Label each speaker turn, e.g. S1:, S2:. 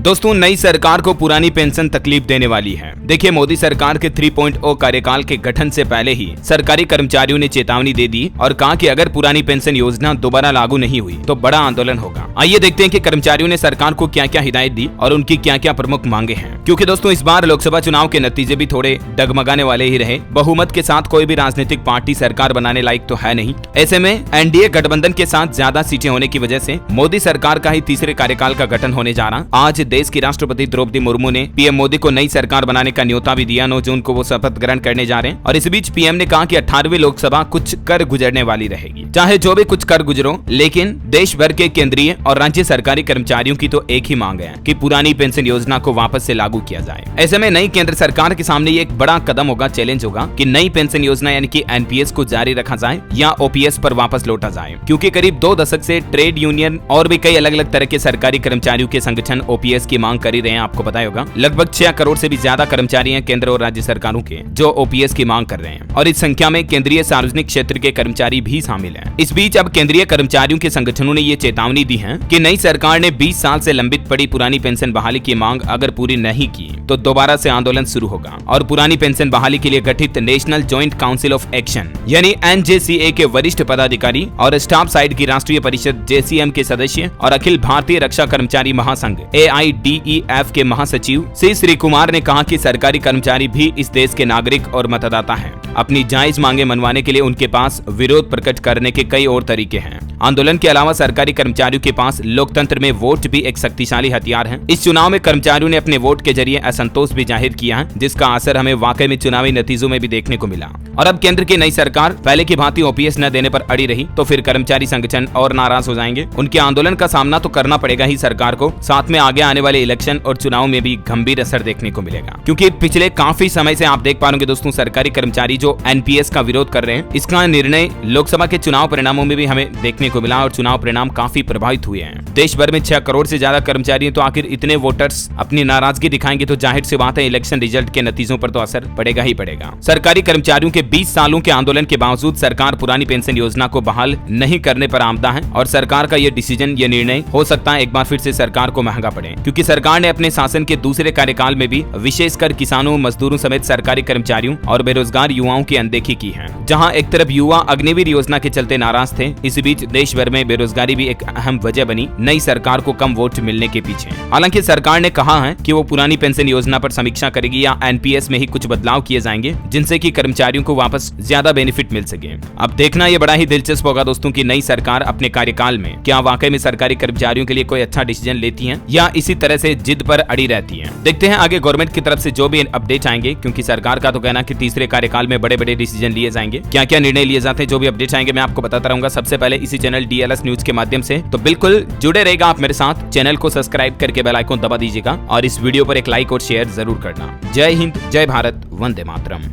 S1: दोस्तों, नई सरकार को पुरानी पेंशन तकलीफ देने वाली है। देखिए, मोदी सरकार के 3.0 कार्यकाल के गठन से पहले ही सरकारी कर्मचारियों ने चेतावनी दे दी और कहा कि अगर पुरानी पेंशन योजना दोबारा लागू नहीं हुई तो बड़ा आंदोलन होगा। आइए देखते हैं कि कर्मचारियों ने सरकार को क्या क्या हिदायत दी और उनकी क्या क्या प्रमुख मांगे हैं। क्योंकि दोस्तों, इस बार लोकसभा चुनाव के नतीजे भी थोड़े डगमगाने वाले ही रहे। बहुमत के साथ कोई भी राजनीतिक पार्टी सरकार बनाने लायक तो है नहीं। ऐसे में एनडीए गठबंधन के साथ ज्यादा सीटें होने की वजह से मोदी सरकार का ही तीसरे कार्यकाल का गठन होने जा रहा। आज देश की राष्ट्रपति द्रौपदी मुर्मू ने पीएम मोदी को नई सरकार बनाने का न्योता भी दिया। 9 जून को वो शपथ ग्रहण करने जा रहे हैं और इस बीच पीएम ने कहा कि 18वीं लोकसभा कुछ कर गुजरने वाली रहेगी। चाहे जो भी कुछ कर गुजरो, लेकिन देश भर के केंद्रीय और राज्य सरकारी कर्मचारियों की तो एक ही मांग है कि पुरानी पेंशन योजना को वापस से लागू किया जाए। ऐसे में नई केंद्र सरकार के सामने ये एक बड़ा कदम होगा, चैलेंज होगा कि नई पेंशन योजना यानी कि एनपीएस को जारी रखा जाए या ओपीएस पर वापस लौटा जाए। क्योंकि करीब 2 दशक से ट्रेड यूनियन और भी कई अलग अलग तरह के सरकारी कर्मचारियों के संगठन ओपीएस की मांग कर ही रहे हैं। आपको पता होगा, लगभग 6 करोड़ से भी ज्यादा कर्मचारी हैं केंद्र और राज्य सरकारों के जो ओपीएस की मांग कर रहे हैं और इस संख्या में केंद्रीय सार्वजनिक क्षेत्र के कर्मचारी भी शामिल हैं। इस बीच अब केंद्रीय कर्मचारियों के संगठनों ने ये चेतावनी दी है कि नई सरकार ने 20 साल से लंबित पड़ी पुरानी पेंशन बहाली की मांग अगर पूरी नहीं की तो दोबारा से आंदोलन शुरू होगा और पुरानी पेंशन बहाली के लिए गठित national joint council of action यानी एनजेसीए के वरिष्ठ पदाधिकारी और स्टाफ साइड की राष्ट्रीय परिषद जेसीएम के सदस्य और अखिल भारतीय रक्षा कर्मचारी महासंघ AIDEF के महासचिव श्री कुमार ने कहा कि सरकारी कर्मचारी भी इस देश के नागरिक और मतदाता हैं। अपनी जायज मांगे मनवाने के लिए उनके पास विरोध प्रकट करने के कई और तरीके हैं। आंदोलन के अलावा सरकारी कर्मचारियों के पास लोकतंत्र में वोट भी एक शक्तिशाली हथियार है। इस चुनाव में कर्मचारियों ने अपने वोट के जरिए असंतोष भी जाहिर किया है, जिसका असर हमें वाकई में चुनावी नतीजों में भी देखने को मिला। और अब केंद्र की नई सरकार पहले की भांति ओपीएस न देने पर अड़ी रही तो फिर कर्मचारी संगठन और नाराज हो जाएंगे। उनके आंदोलन का सामना तो करना पड़ेगा ही सरकार को, साथ में आगे आने वाले इलेक्शन और चुनाव में भी गंभीर असर देखने को मिलेगा। क्योंकि पिछले काफी समय से आप देख पा रहे दोस्तों, सरकारी कर्मचारी जो एनपीएस का विरोध कर रहे हैं, इसका निर्णय लोकसभा के चुनाव परिणामों में भी हमें देखने को मिला और चुनाव परिणाम काफी प्रभावित हुए हैं। देश भर में 6 करोड़ से ज्यादा कर्मचारी हैं, तो आखिर इतने वोटर्स अपनी नाराजगी दिखाएंगे तो जाहिर सी बात है इलेक्शन रिजल्ट के नतीजों पर तो असर पड़ेगा ही पड़ेगा। सरकारी कर्मचारियों के 20 सालों के आंदोलन के बावजूद सरकार पुरानी पेंशन योजना को बहाल नहीं करने पर आमदा है और सरकार का ये डिसीजन, ये निर्णय हो सकता है एक बार फिर से सरकार को महंगा पड़े। क्योंकि सरकार ने अपने शासन के दूसरे कार्यकाल में भी विशेषकर किसानों, मजदूरों समेत सरकारी कर्मचारियों और बेरोजगार युवाओं की अनदेखी की है। जहां एक तरफ युवा अग्निवीर योजना के चलते नाराज थे, इस बीच देश भर में बेरोजगारी भी एक अहम वजह बनी नई सरकार को कम वोट मिलने के पीछे। हालांकि सरकार ने कहा है कि वो पुरानी पेंशन योजना पर समीक्षा करेगी या एनपीएस में ही कुछ बदलाव किए जाएंगे जिनसे कि कर्मचारियों को वापस ज्यादा बेनिफिट मिल सके। अब देखना ये बड़ा ही दिलचस्प होगा दोस्तों कि नई सरकार अपने कार्यकाल में क्या वाकई में सरकारी कर्मचारियों के लिए कोई अच्छा डिसीजन लेती है या इसी तरह से जिद पर अड़ी रहती है। देखते हैं आगे गवर्नमेंट की तरफ से जो भी अपडेट आएंगे, क्योंकि सरकार का तो कहना कि तीसरे कार्यकाल में बड़े बड़े डिसीजन लिए जाएंगे। क्या क्या निर्णय लिए जाते हैं, जो भी अपडेट आएंगे मैं आपको बताता रहूंगा सबसे पहले इसी चैनल DLS न्यूज के माध्यम से। तो बिल्कुल जुड़े रहेगा आप मेरे साथ, चैनल को सब्सक्राइब करके बेल आइकन दबा दीजिएगा और इस वीडियो पर एक लाइक और शेयर जरूर करना। जय हिंद, जय भारत, वंदे मातरम।